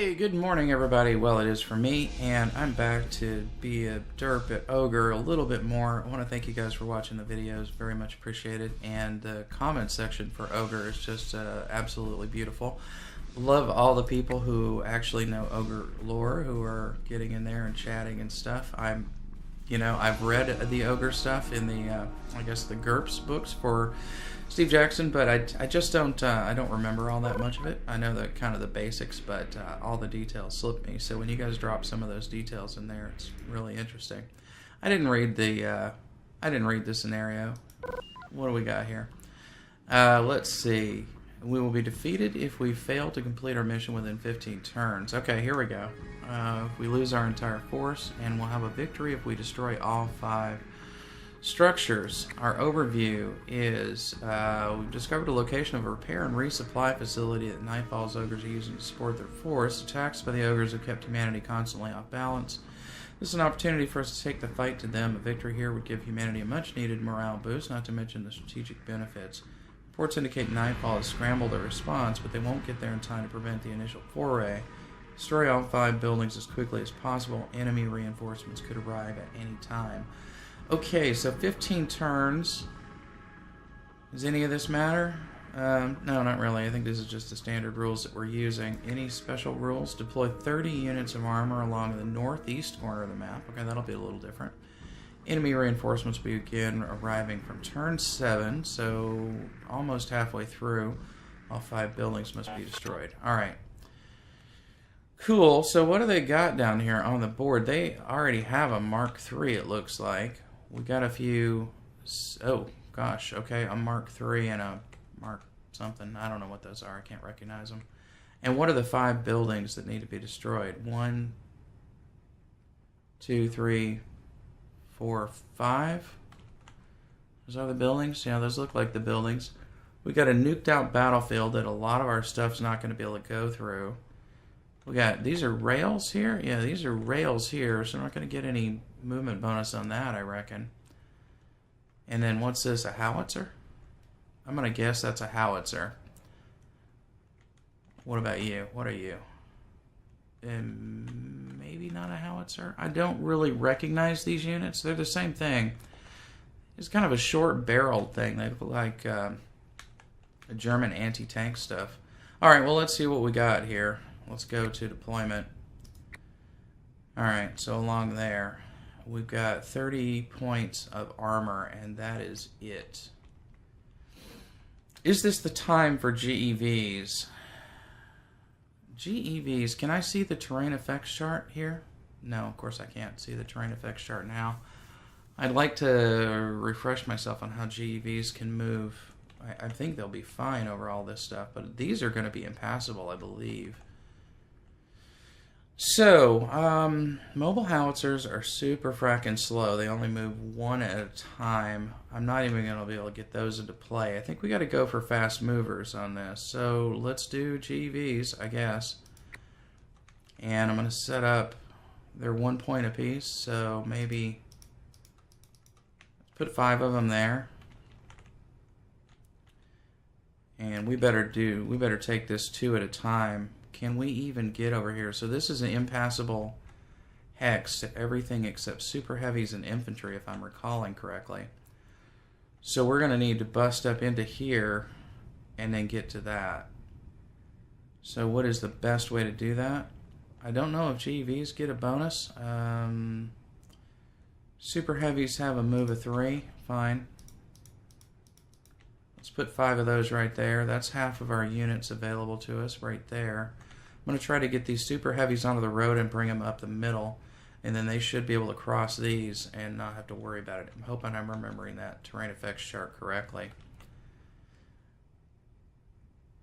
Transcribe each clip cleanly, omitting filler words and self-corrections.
Hey, good morning everybody. Well, it is for me, and I'm back to be a derp at Ogre a little bit more. I want to thank you guys for watching the videos, very much appreciated, and the comment section for Ogre is just absolutely beautiful. Love all the people who actually know Ogre lore, who are getting in there and chatting and stuff. I've read the Ogre stuff in the, I guess the GURPS books for Steve Jackson, but I just don't remember all that much of it. I know the kind of the basics, but all the details slip me. So when you guys drop some of those details in there, it's really interesting. I didn't read the scenario. What do we got here? Let's see. We will be defeated if we fail to complete our mission within 15 turns. Okay, here we go. If we lose our entire force, and we'll have a victory if we destroy all 5 structures. Our overview is we've discovered a location of a repair and resupply facility that Nightfall's Ogres are using to support their force. Attacks by the Ogres have kept humanity constantly off balance. This is an opportunity for us to take the fight to them. A victory here would give humanity a much-needed morale boost, not to mention the strategic benefits. Reports indicate Nightfall has scrambled a response, but they won't get there in time to prevent the initial foray. Destroy all 5 buildings as quickly as possible. Enemy reinforcements could arrive at any time. Okay, so 15 turns. Does any of this matter? No, not really. I think this is just the standard rules that we're using. Any special rules? Deploy 30 units of armor along the northeast corner of the map. Okay, that'll be a little different. Enemy reinforcements will begin arriving from turn 7, so almost halfway through. All 5 buildings must be destroyed. Alright. Cool, so what do they got down here on the board? They already have a Mark III, it looks like. We got a few, oh gosh, okay, a Mark III and a Mark something. I don't know what those are, I can't recognize them. And what are the 5 buildings that need to be destroyed? 1, 2, 3, 4, 5. Those are the buildings? Yeah, those look like the buildings. We got a nuked out battlefield that a lot of our stuff's not going to be able to go through. We got, these are rails here? Yeah, these are rails here, so we're not going to get any movement bonus on that, I reckon. And then what's this, a howitzer? I'm going to guess that's a howitzer. What about you? What are you? Maybe not a howitzer? I don't really recognize these units. They're the same thing. It's kind of a short-barreled thing. They look like a German anti-tank stuff. Alright, well, let's see what we got here. Let's go to deployment. Alright, so along there, we've got 30 points of armor, and that is it. Is this the time for GEVs? GEVs, can I see the terrain effects chart here? No, of course I can't see the terrain effects chart now. I'd like to refresh myself on how GEVs can move. I think they'll be fine over all this stuff, but these are going to be impassable, I believe. So, mobile howitzers are super fracking slow. They only move 1 at a time. I'm not even going to be able to get those into play. I think we got to go for fast movers on this. So, let's do GVs, I guess. And I'm going to set up, they're 1 point apiece, so maybe put 5 of them there. And we better take this 2 at a time. Can we even get over here? So this is an impassable hex to everything except super heavies and infantry, if I'm recalling correctly. So we're going to need to bust up into here and then get to that. So what is the best way to do that? I don't know if GEVs get a bonus. Super heavies have a move of 3. Fine. Let's put 5 of those right there. That's half of our units available to us right there. I'm going to try to get these super heavies onto the road and bring them up the middle, and then they should be able to cross these and not have to worry about it. I'm hoping I'm remembering that terrain effects chart correctly.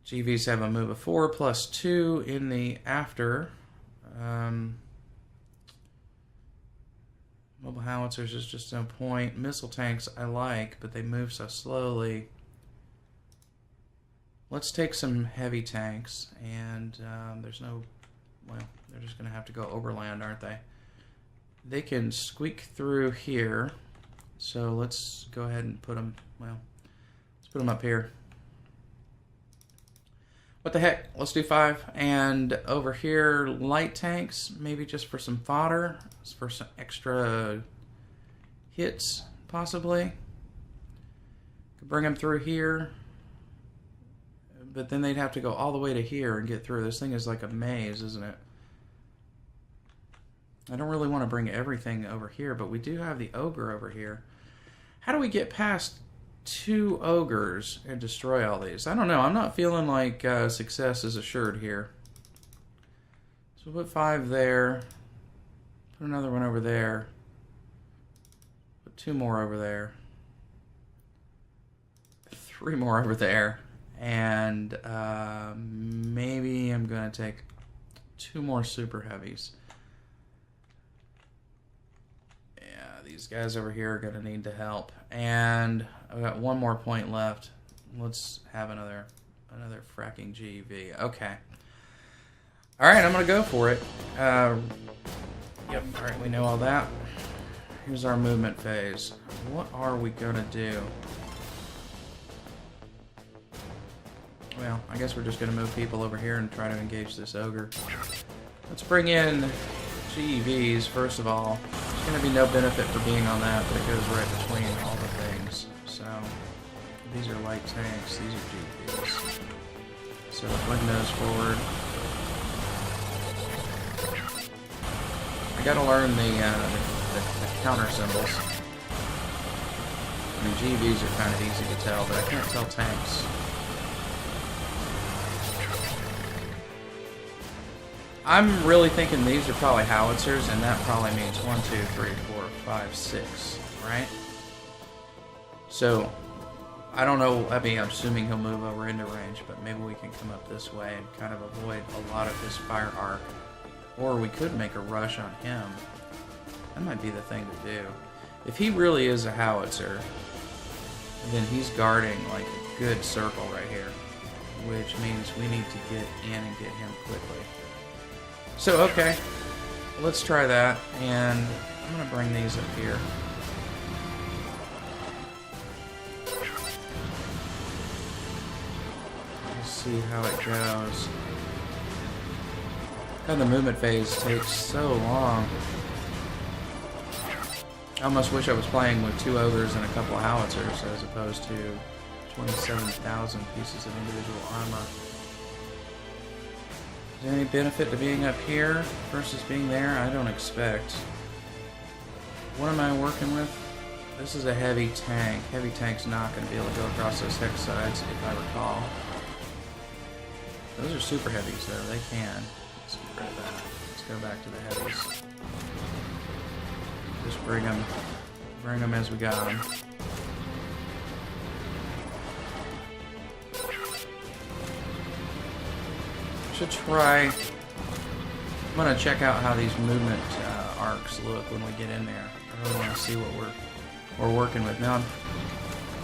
GVs have a move of 4 plus 2 in the after. Mobile howitzers is just no point. Missile tanks I like, but they move so slowly. Let's take some heavy tanks, and there's no, well, they're just going to have to go overland, aren't they? They can squeak through here, so let's go ahead and put them, well, let's put them up here. What the heck? Let's do 5. And over here, light tanks, maybe just for some fodder, for some extra hits, possibly. Could bring them through here, but then they'd have to go all the way to here and get through. This thing is like a maze, isn't it? I don't really want to bring everything over here, but we do have the Ogre over here. How do we get past 2 Ogres and destroy all these? I don't know. I'm not feeling like success is assured here. So we'll put 5 there. Put another one over there. Put 2 more over there. 3 more over there. And maybe I'm going to take 2 more super heavies. These guys over here are going to need to help. And I've got 1 more point left. Let's have another fracking GEV. Okay. Alright, I'm going to go for it. Yep, alright, we know all that. Here's our movement phase. What are we going to do? Well, I guess we're just going to move people over here and try to engage this Ogre. Let's bring in GEVs, first of all. There's going to be no benefit for being on that, but it goes right between all the things. So, these are light tanks, these are GEVs. So, fling those forward. I gotta learn the counter symbols. I mean, GEVs are kind of easy to tell, but I can't tell tanks. I'm really thinking these are probably howitzers, and that probably means 1, 2, 3, 4, 5, 6, right? So, I don't know, I mean, I'm assuming he'll move over into range, but maybe we can come up this way and kind of avoid a lot of his fire arc. Or we could make a rush on him. That might be the thing to do. If he really is a howitzer, then he's guarding like a good circle right here, which means we need to get in and get him quickly. So, okay, let's try that, and I'm going to bring these up here. Let's see how it goes. God, the movement phase takes so long. I almost wish I was playing with 2 ogres and a couple of howitzers as opposed to 27,000 pieces of individual armor. Is there any benefit to being up here versus being there? I don't expect. What am I working with? This is a heavy tank. Heavy tank's not going to be able to go across those hex sides, if I recall. Those are super heavies, though. They can. Let's get rid of that. Let's go back to the heavies. Just bring them as we got them. Should try. I'm gonna check out how these movement arcs look when we get in there. I really want to see what we're working with. Now I'm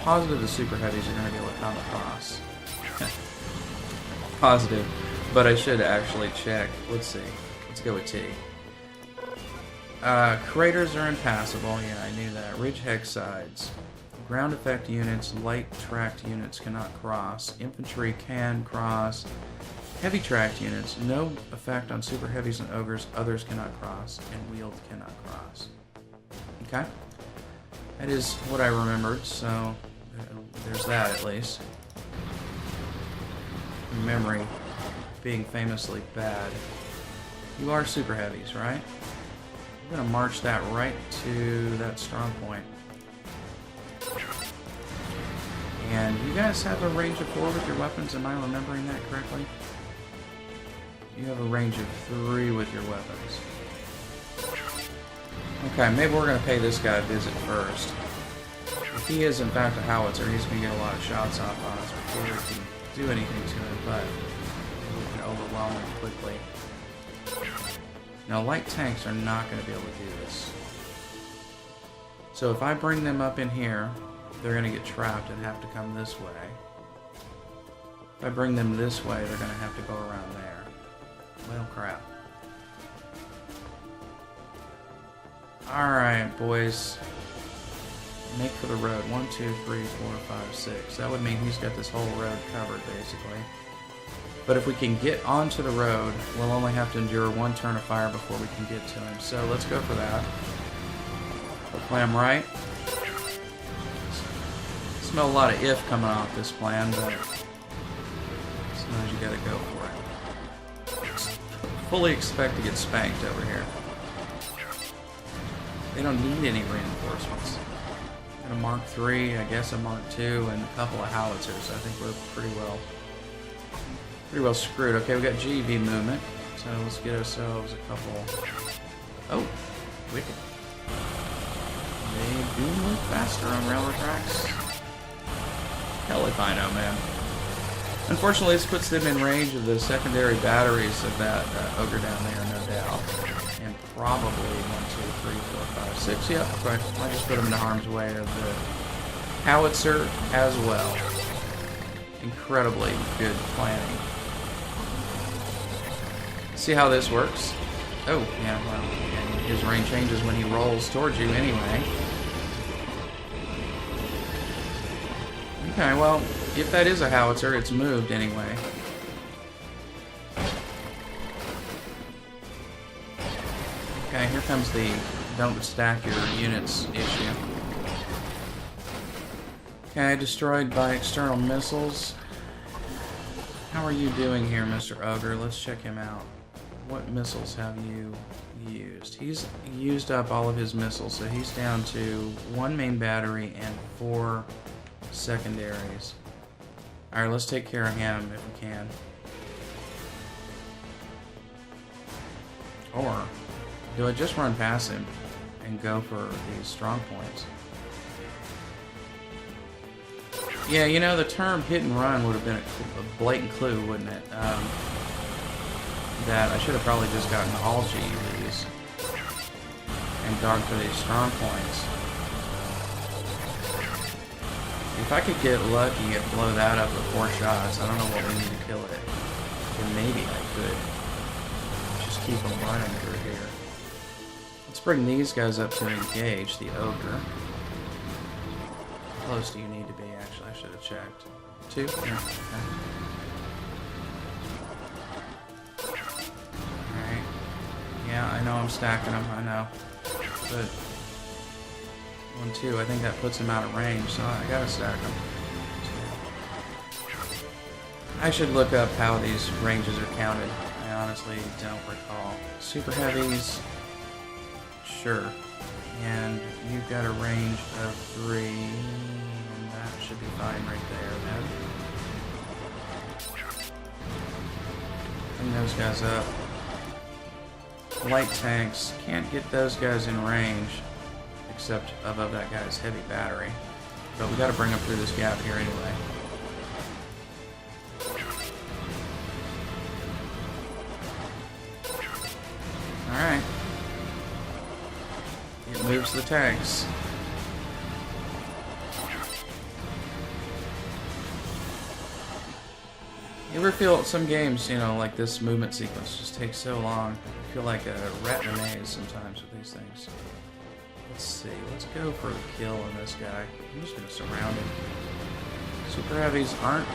positive the super heavies are gonna be able to come across. Positive, but I should actually check. Let's see. Let's go with T. Craters are impassable. Yeah, I knew that. Ridge hex sides. Ground effect units, light tracked units cannot cross. Infantry can cross. Heavy tracked units, no effect on super heavies and ogres, others cannot cross, and wheeled cannot cross. Okay? That is what I remembered, so there's that at least. Memory being famously bad. You are super heavies, right? I'm going to march that right to that strong point. And you guys have a range of 4 with your weapons, am I remembering that correctly? You have a range of 3 with your weapons. Okay, maybe we're going to pay this guy a visit first. If he is in fact a howitzer, he's going to get a lot of shots off on us before we can do anything to him, but we can overwhelm him quickly. Now, light tanks are not going to be able to do this. So if I bring them up in here, they're going to get trapped and have to come this way. If I bring them this way, they're going to have to go around there. Well, crap. Alright, boys. Make for the road. 1, 2, 3, 4, 5, 6. That would mean he's got this whole road covered, basically. But if we can get onto the road, we'll only have to endure one turn of fire before we can get to him. So let's go for that. Hopefully I'm right. Smell a lot of if coming off this plan, but sometimes you gotta go for it. Fully expect to get spanked over here. They don't need any reinforcements. Got a Mark III, I guess a Mark II, and a couple of howitzers. I think we're pretty well screwed. Okay, we got GV movement, so let's get ourselves a couple. Oh, wicked. They do move faster on railroad tracks. Hell if I know, man. Unfortunately, this puts them in range of the secondary batteries of that Ogre down there, no doubt. And probably 1, 2, 3, 4, 5, 6. Yep, okay. I just put them in harm's way of the howitzer as well. Incredibly good planning. See how this works? Oh, yeah, well, and his range changes when he rolls towards you anyway. Okay, well, if that is a howitzer, it's moved anyway. Okay, here comes the don't stack your units issue. Okay, destroyed by external missiles. How are you doing here, Mr. Ogre? Let's check him out. What missiles have you used? He's used up all of his missiles, so he's down to 1 main battery and 4 secondaries. Alright, let's take care of him if we can. Or do I just run past him and go for these strong points? Yeah, you know, the term hit and run would have been a blatant clue, wouldn't it? That I should have probably just gotten all GEVs and gone for these strong points. If I could get lucky and blow that up with 4 shots, I don't know what we need to kill it. Then maybe I could just keep them running through here. Let's bring these guys up to engage the Ogre. How close do you need to be, actually? I should have checked. 2? Yeah, okay. Alright. Yeah, I know I'm stacking them, I know. But 1, 2, I think that puts him out of range, so I gotta stack them. I should look up how these ranges are counted. I honestly don't recall. Superheavies, sure. And you've got a range of 3, and that should be fine right there then. Bring those guys up. Light tanks, can't get those guys in range. Except above that guy's heavy battery. But we gotta bring him through this gap here anyway. Alright. It moves the tanks. You ever feel some games, you know, like this movement sequence just takes so long? I feel like a rat in a maze sometimes with these things. Let's see, let's go for a kill on this guy. I'm just going to surround him. Super heavies aren't...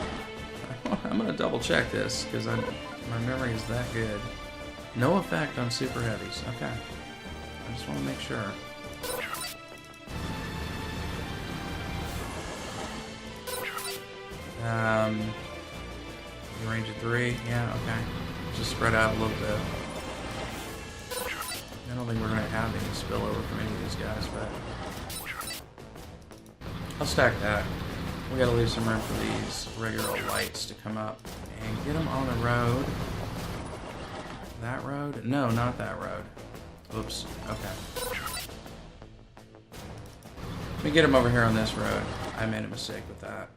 I'm going to double check this, because my memory is that good. No effect on super heavies. Okay. I just want to make sure. Range of 3? Yeah, okay. Just spread out a little bit. I don't think we're going to have any spillover from any of these guys, but I'll stack that. We got to leave some room for these regular lights to come up and get them on the road. That road? No, not that road. Oops. Okay. Let me get them over here on this road. I made a mistake with that.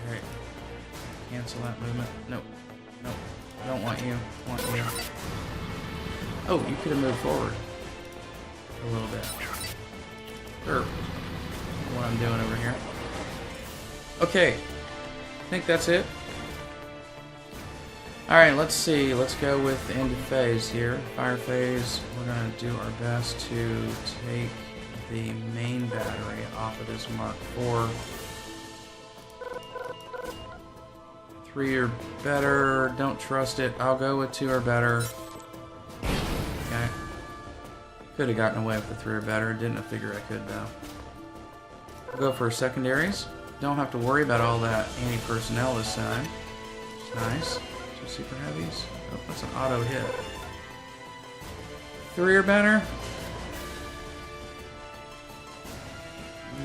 Alright. Cancel that movement. Nope. Nope. I don't want you. I want you. Oh, you could have moved forward a little bit. Sure. What I'm doing over here. Okay. I think that's it. Alright, let's see. Let's go with the end of phase here. Fire phase. We're going to do our best to take... I the main battery off of this Mark IV. 3 or better. Don't trust it. I'll go with 2 or better. Okay. Could have gotten away with the 3 or better. Didn't figure I could though. I'll go for secondaries. Don't have to worry about all that anti-personnel this time. It's nice. 2 super heavies. Oh, that's an auto hit. 3 or better?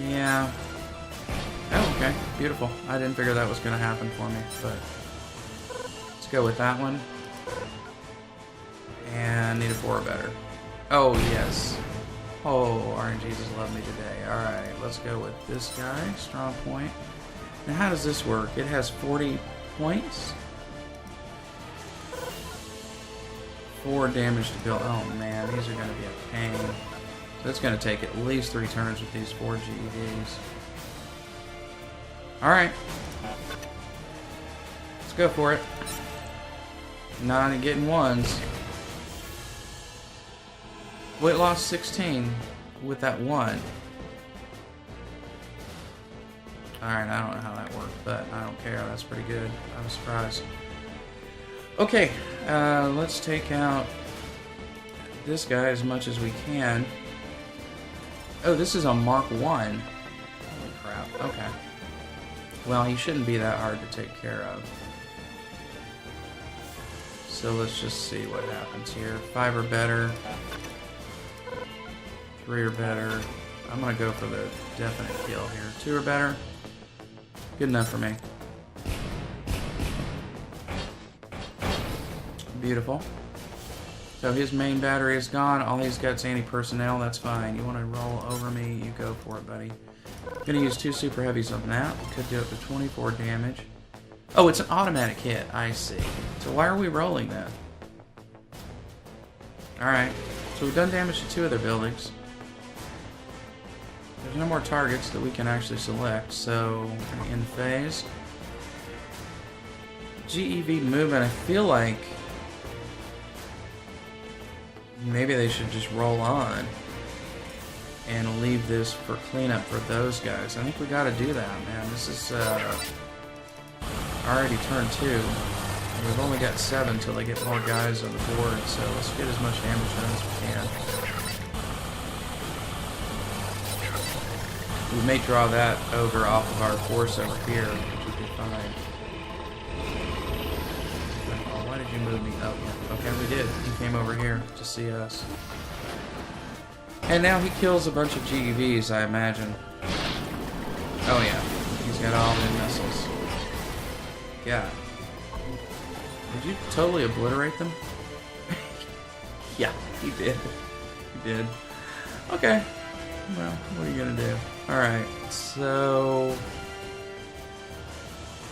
Yeah. Oh, okay. Beautiful. I didn't figure that was going to happen for me, but let's go with that one. And need a 4 or better. Oh, yes. Oh, RNGs has loved me today. Alright, let's go with this guy. Strong point. Now, how does this work? It has 40 points. 4 damage to build. Oh, man. These are going to be a pain. So it's going to take at least 3 turns with these 4 GEVs. Alright. Let's go for it. Not only getting 1s. Weight loss 16 with that 1. Alright, I don't know how that worked, but I don't care. That's pretty good. I was surprised. Okay, let's take out this guy as much as we can. Oh, this is a Mark 1. Holy crap. Okay. Well, he shouldn't be that hard to take care of. So let's just see what happens here. 5 or better. 3 or better. I'm going to go for the definite kill here. 2 or better. Good enough for me. Beautiful. So his main battery is gone. All he's got is anti-personnel. That's fine. You want to roll over me? You go for it, buddy. I'm going to use 2 super heavies on that. Could do up to 24 damage. Oh, it's an automatic hit. I see. So why are we rolling that? Alright. So we've done damage to 2 of their buildings. There's no more targets that we can actually select, so we're going to end phase. GEV movement, I feel like maybe they should just roll on and leave this for cleanup for those guys. I think we got to do that, man. This is already turn 2. And we've only got 7 till they get more guys on the board, so let's get as much damage done as we can. We may draw that ogre off of our force over here, which would be fine. Oh, why did you move me? Oh, yeah. Okay, we did. He came over here to see us. And now he kills a bunch of GEVs, I imagine. Oh, yeah. He's got all the missiles. Yeah. Did you totally obliterate them? Yeah, he did. He did. Okay. Well, what are you gonna do? Alright, so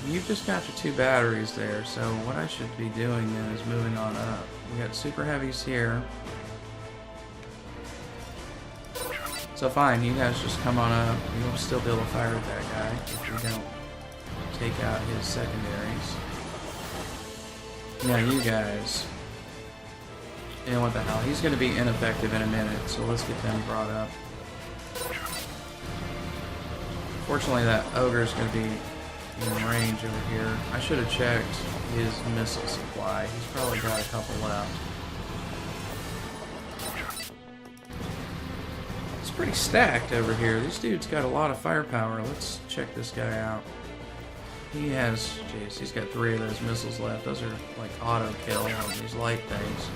you've just got your 2 batteries there, so what I should be doing then is moving on up. We got super heavies here. So fine, you guys just come on up. You will still be able to fire at that guy if you don't take out his secondaries. Now you guys, you know what the hell, he's going to be ineffective in a minute, so let's get them brought up. Fortunately, that ogre is going to be in range over here. I should have checked his missile supply. He's probably got a couple left. It's pretty stacked over here. This dude's got a lot of firepower. Let's check this guy out. He has, jeez, he's got 3 of those missiles left. Those are like auto kill on these light things.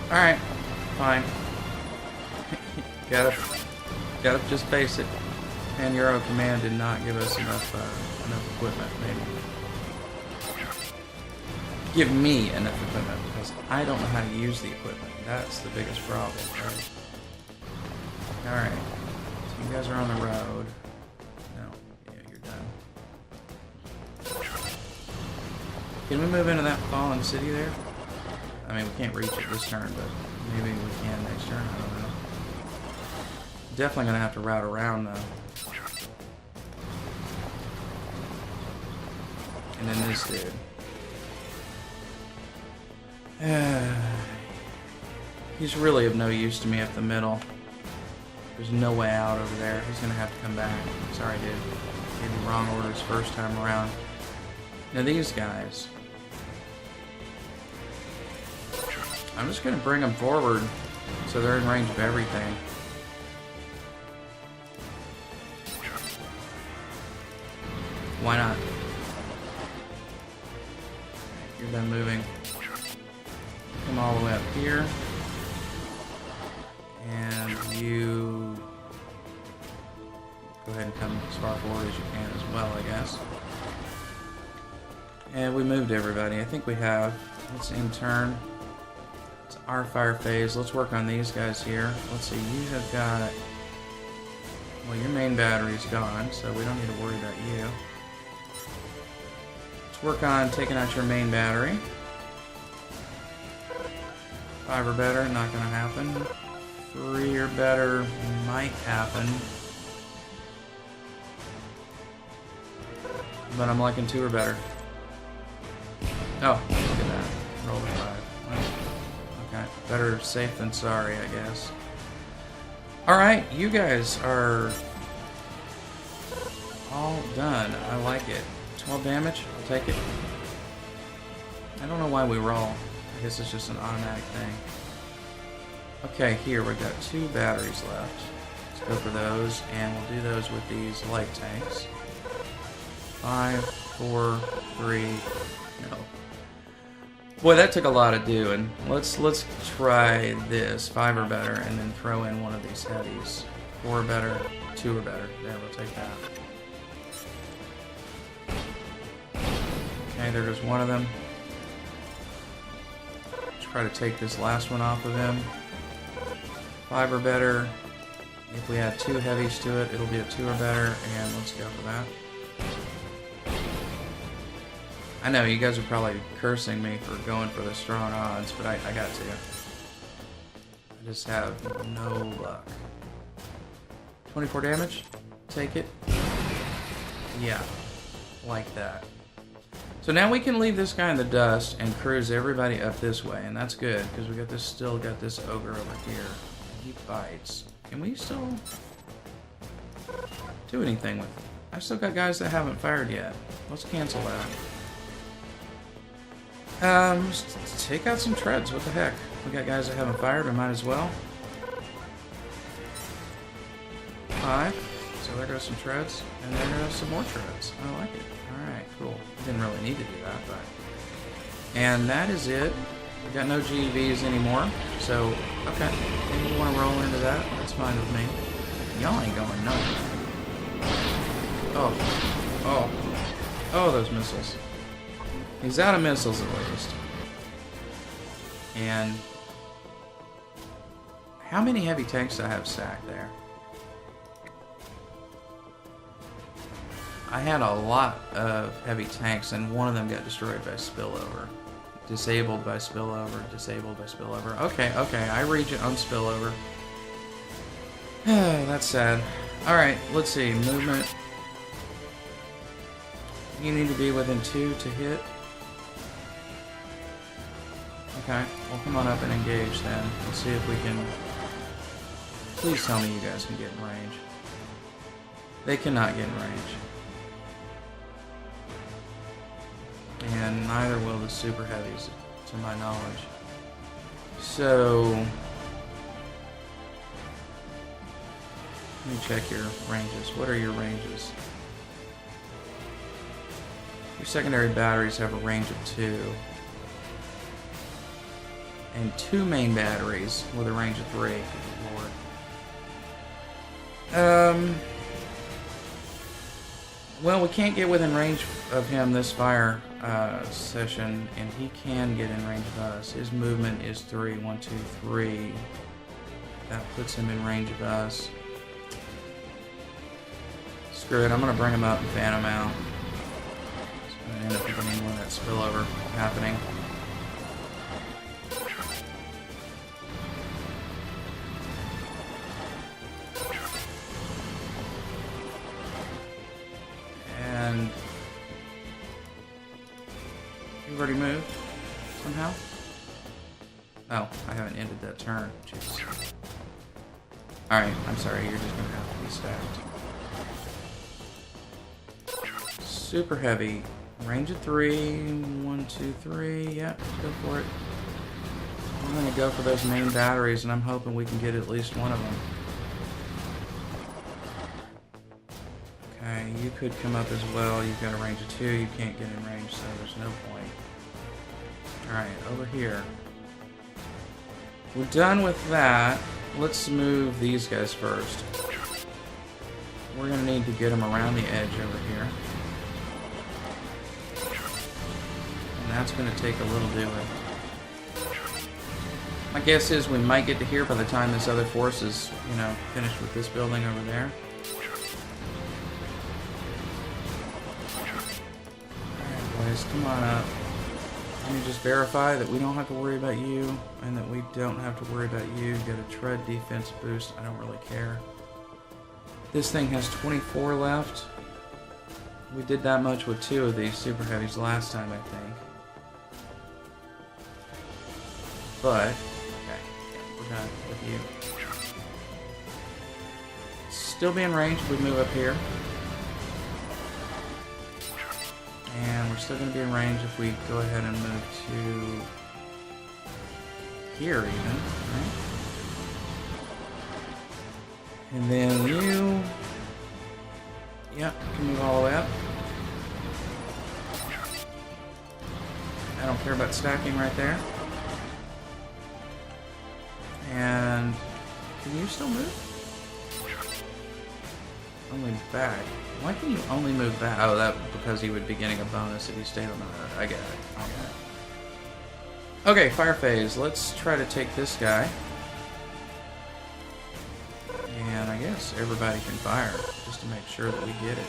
Alright, fine. Gotta just face it. And Euro Command did not give us enough equipment, maybe. Give me enough equipment, because I don't know how to use the equipment. That's the biggest problem, right? Alright. So you guys are on the road. No. Yeah, you're done. Can we move into that fallen city there? I mean, we can't reach it this turn, but maybe we can next turn. I don't know. Definitely gonna have to route around though. And then this dude. He's really of no use to me up the middle. There's no way out over there. He's gonna have to come back. Sorry, dude. Gave you wrong orders first time around. Now these guys. I'm just gonna bring them forward so they're in range of everything. Why not? You're done moving. Come all the way up here. And you go ahead and come as far forward as you can as well, I guess. And we moved everybody. I think we have. Let's in turn. It's our fire phase. Let's work on these guys here. Let's see, you have got... Well, your main battery's gone, so we don't need to worry about you. Let's work on taking out your main battery. 5 or better, not gonna happen. 3 or better might happen. But I'm liking 2 or better. Oh, look at that. Roll a 5. Okay, better safe than sorry, I guess. Alright, you guys are all done. I like it. 12 damage, I'll take it. I don't know why we roll. I guess it's just an automatic thing. Okay, here we've got 2 batteries left. Let's go for those, and we'll do those with these light tanks. 5, 4, 3, no. Boy, that took a lot of doing. Let's try this. 5 or better, and then throw in one of these heavies. 4 or better, 2 or better. There, we'll take that. Okay, there goes one of them. Let's try to take this last one off of him. 5 or better. If we add 2 heavies to it, it'll be a 2 or better, and let's go for that. I know, you guys are probably cursing me for going for the strong odds, but I got to. I just have no luck. 24 damage? Take it. Yeah, like that. So now we can leave this guy in the dust and cruise everybody up this way, and that's good, because we got this, still got this ogre over here. He bites. Can we still do anything with it? I've still got guys that haven't fired yet. Let's cancel that. Just take out some treads. What the heck? We got guys that haven't fired. We might as well. 5. So there goes some treads, and there goes some more treads. I like it. All right, cool. Didn't really need to do that, but. And that is it. We got no GEVs anymore. So okay, if you want to roll into that, that's fine with me. Y'all ain't going nowhere. Oh, those missiles. He's out of missiles at least. And how many heavy tanks do I have stacked there? I had a lot of heavy tanks, and one of them got destroyed by spillover. Disabled by spillover, disabled by spillover. Okay, I regen on spillover. That's sad. Alright, let's see. Movement. You need to be within 2 to hit. Okay, well come on up and engage then. Let's see if we can... Please tell me you guys can get in range. They cannot get in range. And neither will the super heavies, to my knowledge. So... Let me check your ranges. What are your ranges? Your secondary batteries have a range of 2. And 2 main batteries with a range of 3. Good lord. Well, we can't get within range of him this fire session, and he can get in range of us. His movement is 3. 1, 2, 3. That puts him in range of us. Screw it, I'm going to bring him up and fan him out. So I'm going to end up getting one of that spillover happening. And you've already moved somehow. Oh, I haven't ended that turn. Jeez. Alright, I'm sorry, you're just gonna have to be stacked. Super heavy. Range of 3. 1, 2, 3. Yep, go for it. I'm gonna go for those main batteries, and I'm hoping we can get at least one of them. Okay, you could come up as well. You've got a range of 2. You can't get in range, so there's no point. Alright, over here. We're done with that. Let's move these guys first. We're gonna need to get them around the edge over here. And that's gonna take a little doing. My guess is we might get to here by the time this other force is, you know, finished with this building over there. Alright, boys, come on up. Let me just verify that we don't have to worry about you, and that we don't have to worry about you. Get a tread defense boost. I don't really care. This thing has 24 left. We did that much with 2 of these super heavies last time, I think. But, okay, yeah, we're done with you. Still be in range if we move up here. And we're still going to be in range if we go ahead and move to here even, right? And then you, yep, can move all the way up. I don't care about stacking right there. And can you still move? Only back. Why can you only move back? Oh, that because he would be getting a bonus if he stayed on the road. I get it. I get it. Okay, fire phase. Let's try to take this guy. And I guess everybody can fire, just to make sure that we get it.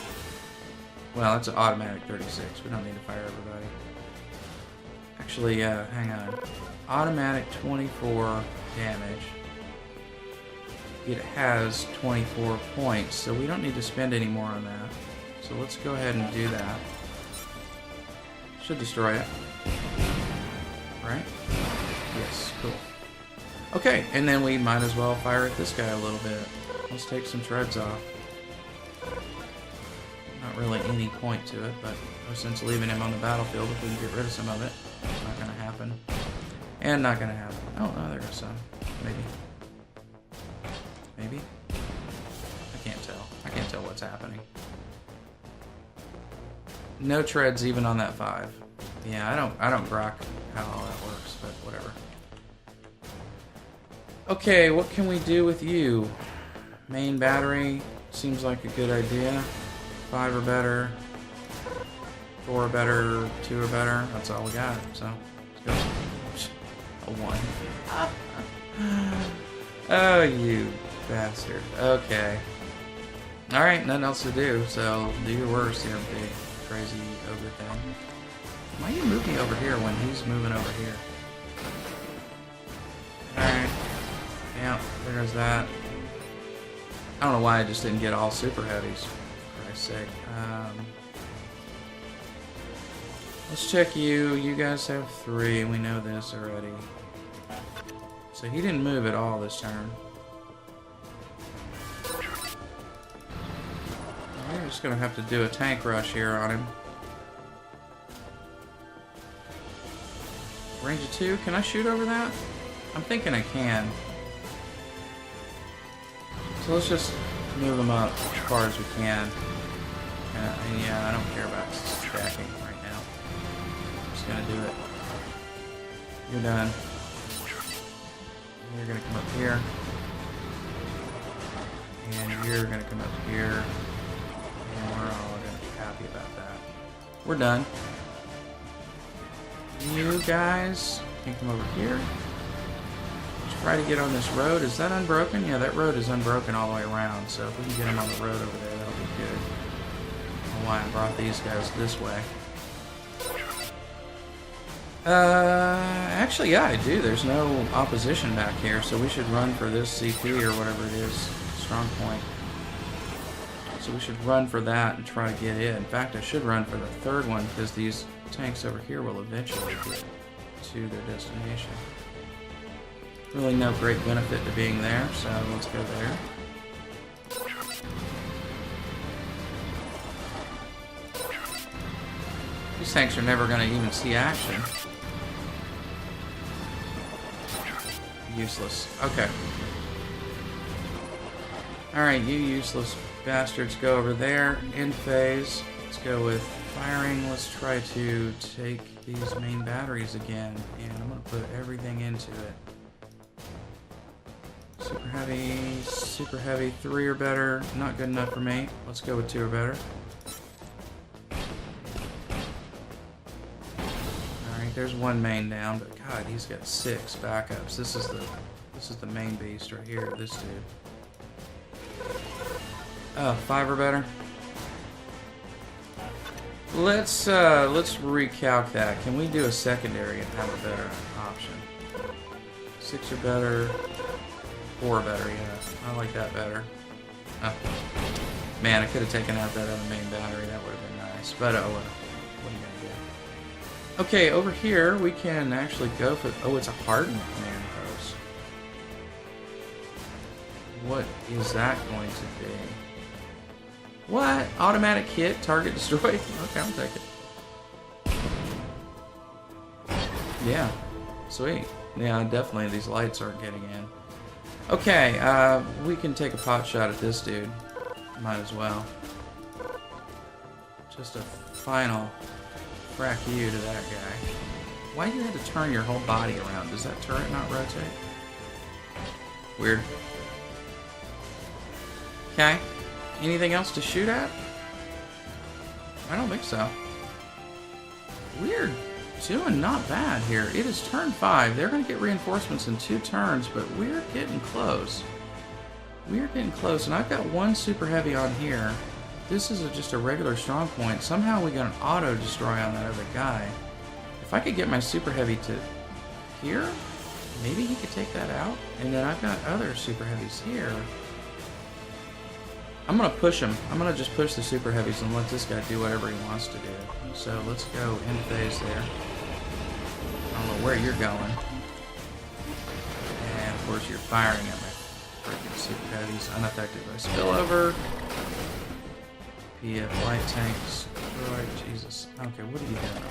Well, that's an automatic 36. We don't need to fire everybody. Actually, hang on. Automatic 24 damage. It has 24 points, so we don't need to spend any more on that. So let's go ahead and do that. Should destroy it. Right? Yes, cool. Okay, and then we might as well fire at this guy a little bit. Let's take some treads off. Not really any point to it, but no sense leaving him on the battlefield if we can get rid of some of it. It's not going to happen. And not going to happen. Oh, no, there goes some. Maybe. Maybe? I can't tell. I can't tell what's happening. No treads even on that 5. Yeah, I don't grok how all that works, but whatever. Okay, what can we do with you? Main battery seems like a good idea. 5 or better. 4 or better. 2 or better. That's all we got. So let's go. A 1. Oh, you bastard. Okay. Alright, nothing else to do, so do your worst here, big crazy ogre thing. Why you move me over here when he's moving over here? Alright. Yeah, there's that. I don't know why I just didn't get all super heavies, for Christ's sake. Let's check you. You guys have 3. We know this already. So he didn't move at all this turn. We're just gonna have to do a tank rush here on him. Range of 2. Can I shoot over that? I'm thinking I can. So let's just move him up as far as we can. And yeah, I don't care about stacking right now. I'm just gonna do it. You're done. You're gonna come up here. And you're gonna come up here. And we're all gonna be happy about that. We're done. You guys can come over here. Try to get on this road. Is that unbroken? Yeah, that road is unbroken all the way around. So if we can get them on the road over there, that'll be good. I don't know why I brought these guys this way. Actually, yeah, I do. There's no opposition back here, so we should run for this CP or whatever it is, strong point. So we should run for that and try to get it. In fact, I should run for the third one because these tanks over here will eventually get to their destination. Really no great benefit to being there, so let's go there. These tanks are never going to even see action. Useless. Okay. Alright, you useless bastards go over there. In phase. Let's go with firing. Let's try to take these main batteries again. And I'm going to put everything into it. Super heavy, 3 or better. Not good enough for me. Let's go with 2 or better. Alright, there's 1 main down, but God, he's got 6 backups. This is the main beast right here, this dude. Oh, 5 or better. Let's recalc that. Can we do a secondary and have a better option? 6 or better. 4 better, yeah. I like that better. Oh. Man, I could have taken out that other main battery. That would have been nice. But oh well. What are you gonna do? Okay, over here we can actually go for... Oh, it's a hardened command post. What is that going to be? What? Automatic hit, target destroyed? Okay, I'll take it. Yeah. Sweet. Yeah, definitely these lights aren't getting in. Okay, we can take a pot shot at this dude. Might as well. Just a final frack you to that guy. Why do you have to turn your whole body around? Does that turret not rotate? Weird. Okay. Anything else to shoot at? I don't think so. Weird. Doing not bad here. It is turn 5. They're going to get reinforcements in 2 turns, but we're getting close. We're getting close, and I've got 1 super heavy on here. This is just a regular strong point. Somehow we got an auto destroy on that other guy. If I could get my super heavy to here, maybe he could take that out. And then I've got other super heavies here. I'm going to push him. I'm going to just push the super heavies and let this guy do whatever he wants to do. So let's go in phase there. I don't know where you're going. And of course you're firing at my freaking super heavies. Unaffected by spillover. PF light tank destroyed. Jesus. Okay, what are you doing over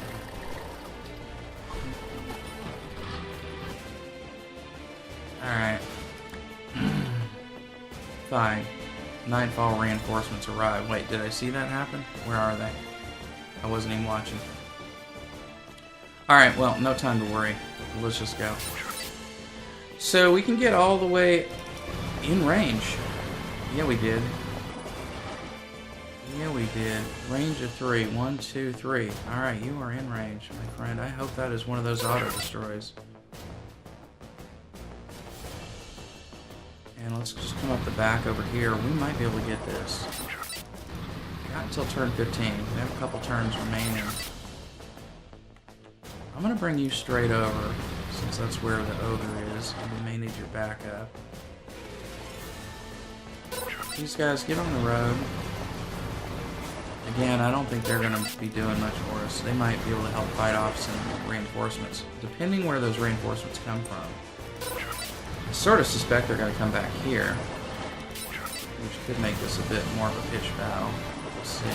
here? Alright. Fine. Nightfall reinforcements arrive. Wait, did I see that happen? Where are they? I wasn't even watching. Alright, well, no time to worry. Let's just go. So we can get all the way in range. Yeah, we did. Yeah, we did. Range of 3. 1, 2, 3. Alright, you are in range, my friend. I hope that is one of those auto-destroys. And let's just come up the back over here. We might be able to get this. Not until turn 15. We have a couple turns remaining. I'm going to bring you straight over, since that's where the Ogre is. And we may need your backup. These guys, get on the road. Again, I don't think they're going to be doing much for us. They might be able to help fight off some reinforcements, depending where those reinforcements come from. I sort of suspect they're going to come back here, which could make this a bit more of a pitch battle. We'll see.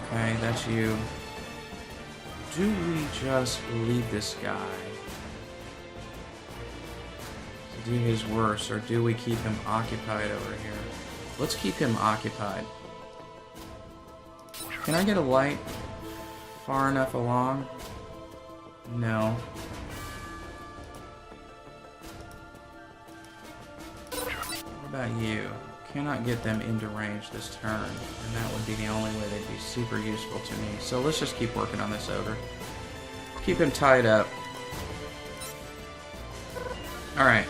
Okay, that's you. Do we just leave this guy to do his worst, or do we keep him occupied over here? Let's keep him occupied. Can I get a light far enough along? No. What about you? Cannot get them into range this turn, and that would be the only way they'd be super useful to me. So let's just keep working on this Ogre. Keep him tied up. Alright.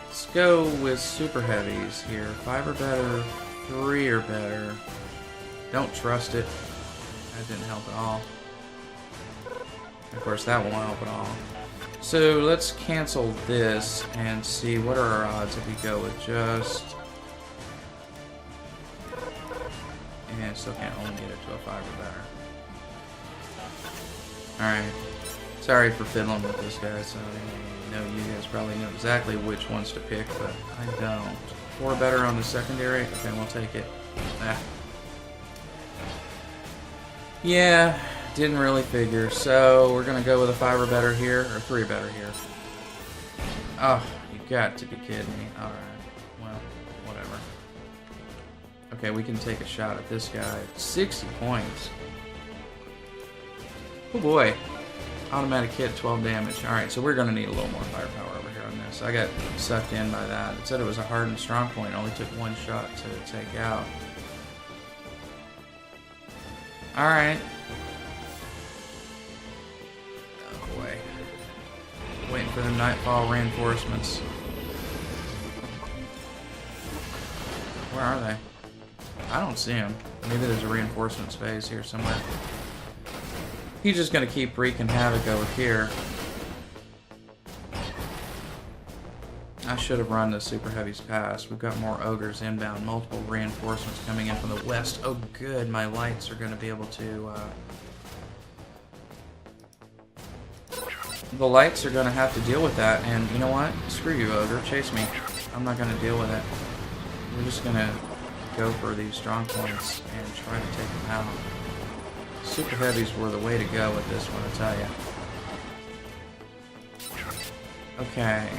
Let's go with super heavies here. 5 or better, 3 or better. Don't trust it. That didn't help at all. Of course, that won't help at all. So let's cancel this and see what are our odds if we go with just... Yeah, still can't only get it to a 5 or better. Alright. Sorry for fiddling with this, guys. I know you guys probably know exactly which ones to pick, but I don't. 4 better on the secondary? Okay, we'll take it. Ah. Yeah, didn't really figure. So we're gonna go with a 5 or better here, or 3 or better here. Oh, you got to be kidding me. Alright, well, whatever. Okay, we can take a shot at this guy. 60 points. Oh boy. Automatic hit, 12 damage. Alright, so we're gonna need a little more firepower over here on this. I got sucked in by that. It said it was a hardened strong point. It only took 1 shot to take out. Alright. Oh boy. Waiting for the Nightfall reinforcements. Where are they? I don't see them. Maybe there's a reinforcements phase here somewhere. He's just gonna keep wreaking havoc over here. I should have run the super heavies past. We've got more ogres inbound, multiple reinforcements coming in from the west. Oh good, my lights are gonna be able to the lights are gonna have to deal with that, and you know what? Screw you, ogre, chase me. I'm not gonna deal with it. We're just gonna go for these strong points and try to take them out. Super heavies were the way to go with this one, I tell you. Okay.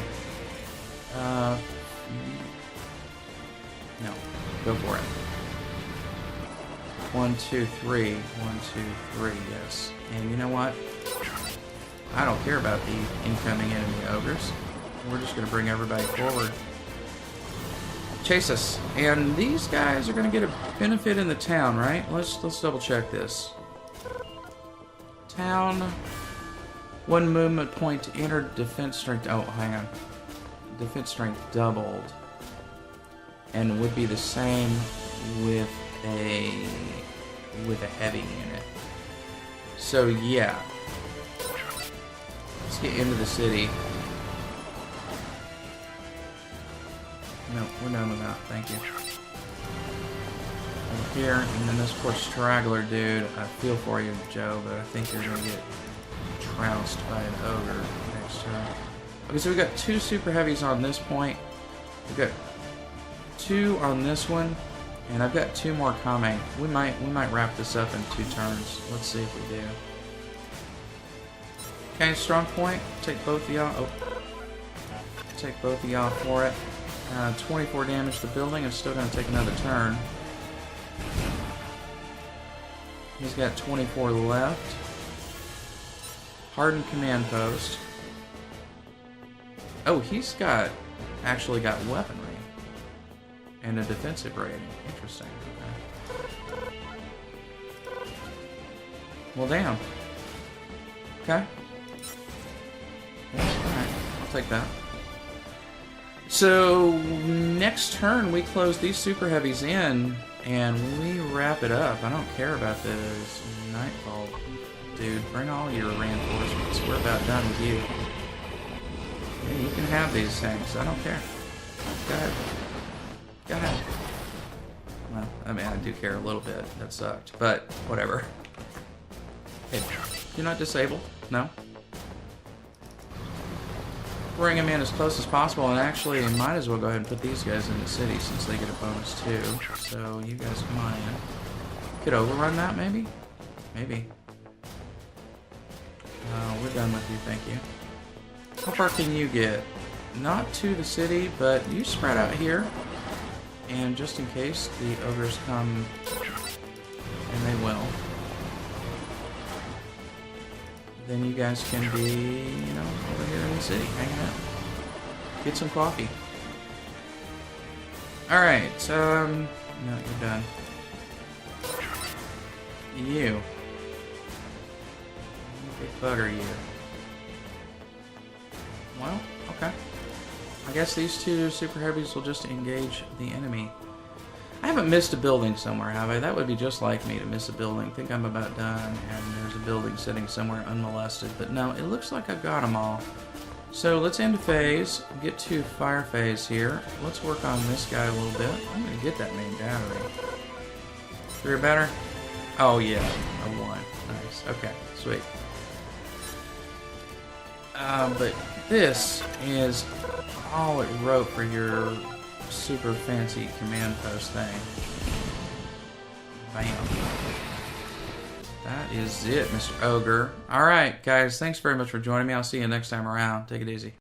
No. Go for it. 1, 2, 3. 1, 2, 3. Yes. And you know what? I don't care about the incoming enemy ogres. We're just going to bring everybody forward. Chase us. And these guys are going to get a benefit in the town, right? Let's double check this. Town. 1 movement point to enter defense strength. Oh, hang on. Defense strength doubled. And would be the same with a heavy unit. So yeah. Let's get into the city. No, we're done with that. Thank you. Over here, and then this poor straggler dude. I feel for you, Joe, but I think you're gonna get trounced by an ogre next turn. Okay, so we got 2 super heavies on this point. We've got 2 on this one, and I've got 2 more coming. We might wrap this up in 2 turns. Let's see if we do. Okay, strong point. Take both of y'all. Oh, take both of y'all for it. 24 damage to the building. It's still going to take another turn. He's got 24 left. Hardened command post. Oh, he's actually got weaponry. And a defensive rating. Interesting. Okay. Well, damn. Okay. Yeah, alright. I'll take that. So, next turn we close these super heavies in and we wrap it up. I don't care about this Nightfall. Dude, bring all your reinforcements. We're about done with you. Yeah, you can have these things. I don't care. Go ahead. Go ahead. Well, I mean, I do care a little bit. That sucked. But, whatever. Hey, you're not disabled? No? Bring them in as close as possible, and actually, I might as well go ahead and put these guys in the city since they get a bonus too. So, you guys come on in. Could overrun that, maybe? Maybe. We're done with you, thank you. How far can you get? Not to the city, but you spread out here. And just in case the ogres come, and they will, then you guys can be, you know, over here in the city, hanging out. Get some coffee. Alright, no, you're done. You. Big bugger, you. Well, okay. I guess these 2 super heavies will just engage the enemy. I haven't missed a building somewhere, have I? That would be just like me to miss a building. I think I'm about done, and there's a building sitting somewhere unmolested. But no, it looks like I've got them all. So let's end a phase, get to fire phase here. Let's work on this guy a little bit. I'm going to get that main battery. 3 or better? Oh yeah, a 1. Nice. Okay, sweet. But this is all it wrote for your super fancy command post thing. Bam. That is it, Mr. Ogre. Alright, guys, thanks very much for joining me. I'll see you next time around. Take it easy.